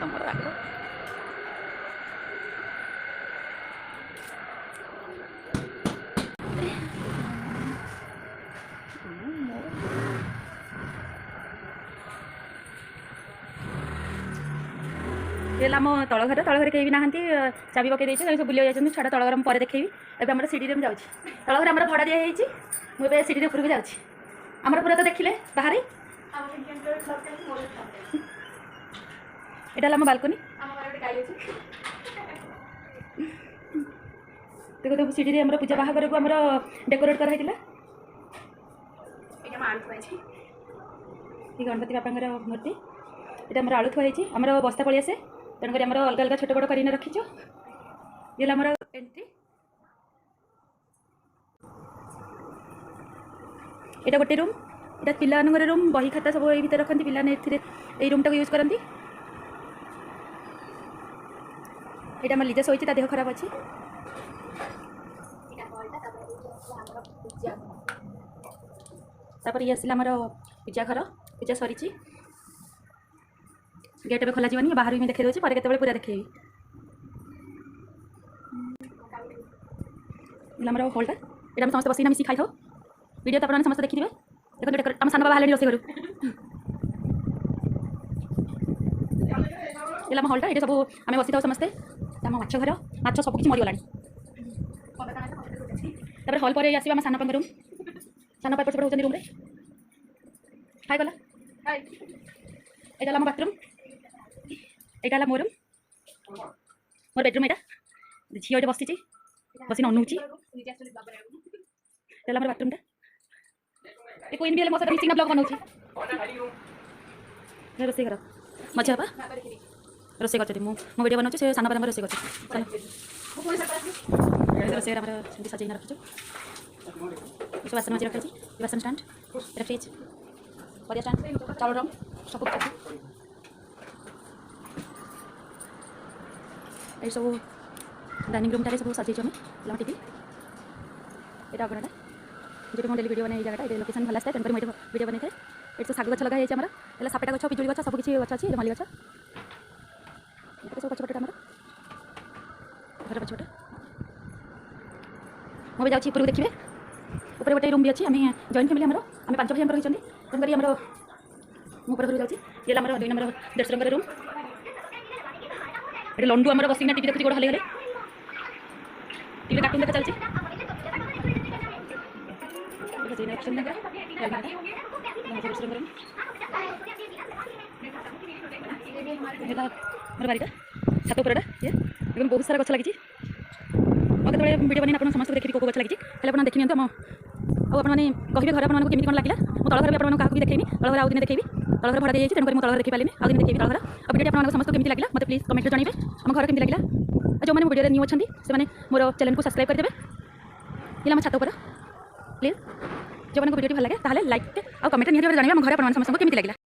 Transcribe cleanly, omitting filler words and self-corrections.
ତମର ଆଗ ହେଲା ଆମ ତଳଘର କେହି ବି ନାହାନ୍ତି ଚାବି ପକାଇ ଦେଇଛି ସବୁ ବୁଲିବାକୁ ଯାଇଛନ୍ତି ଛାଡ଼ ତଳଘର ମୁଁ ପରେ ଦେଖେଇବି ଏବେ ଆମର ସିଡ଼ିରେ ମୁଁ ଯାଉଛି ତଳଘର ଆମର ଭଡ଼ା ଦିଆଯାଇଛି ମୁଁ ଏବେ ସିଡ଼ିରେ ଉପରକୁ ଯାଉଛି ଆମର ପୁରା ତ ଦେଖିଲେ ବାହାରେ এটা হলো আমার বালকনি দেখো তো সিঁড়ি আমার পূজা বাহাঘর को আমার डेकोरेट करा हैतिला ये गणपति बापांगर मूर्ति ये आम आलू थुआ आमर बस्ता पलि आसे तेणुक आम अलग अलग छोट बड़ कर रखीच ये आमर एंट्री यहाँ गोटे रूम यहाँ पिला रूम बही खाता सब ये भर रखती पे रूमटा को यूज करती यहाँ आम लिजा शोची देह खराब अच्छी तापर ये आसला आमर पूजा घर पूजा सरी गेट भी खोल जानी बाहर भी देखा दूसरी पर केत पूरा देखेबी आमर हॉलटा यहाँ समस्त बस मिसी खाई था वीडियो तो आप समस्त देखिए देखो आम सान बाबा बाहर रोसे घर ये आम हॉलटा ये सब आम बसी था समस्ते आम माछ घर माछ सब किसी मरीगला हॉल पर आस सान रूम सान पापड़ सेपट होती रूम हाई गला यहाँ आम बाथरूम यहाँ मोर रूम मोर बेडरूम यहाँ झील ये बसी बस अनौची आम बाथरूमटा ये क्वीन भी मो सहित मिसिंग ब्लॉग बनाऊँ रोसे घर मझे बापा रोसे कर मो वीडियो बनाऊँ से सान बाबा रोसे कर रोसे घर सजाई रखीचु बासन मझे रखी बासन स्टाण्ड फ्रिज परिया स्टाण्ड चाउल रंग सब ये सब डाइनिंग रूम टारे सब सजाई आम टीवी यहाँ अगणटा जो मुझे डेली वीडियो बनाए जगह ये लोकेशन भल आए तेनाली मुझे वीडियो बनाई ये सब शाग गछ लगे आमर है सापेटा गछ पिजुड़ी गछ सब किसी गछ अच्छी मल्ली गछ सब पछपटे आम घर पछपटे मुझे जाऊँगी ऊपर देखिए ऊपर गोटे रूम भी अच्छी आम जॉइंट फैमिली आम 5 भाई रही तेणुक आमर मुझे घर जाऊँगी ये आम 2 नंबर देढ़ रूम ये लंडू आम बस टीवी देखुची गोड़ हल हले टीवी कार्टून देखा चलती मोर बारीटा छात उपरटा ये बहुत सारा गछ लगी मैं केतने वीडियो बनी आप समस्त देखिए कौ गछ लगी आप देखी नियंतु आपने कहे घर आपको केमी कौन लगे मो तल घर भी आपको क्या देखी तल घर आउ दिन देखी तल घर भड़ा दी जाइए तेणुक मुझे देखी पारे आउ दिन देखी तल घर और वीडियो आपको समस्त केमी लगे मतलब प्लीज कमेंट जानवे आम घर केमी लगे जो मैंने वीडियो न्यू अच्छा से मोर चैनल को सब्सक्राइब करदे ये आम छात उपर प्लीज जो मैंने वीडियो भल लगे लाइक और कमेंट निहाती जानवे आम घर आप समस्त केमी लगे।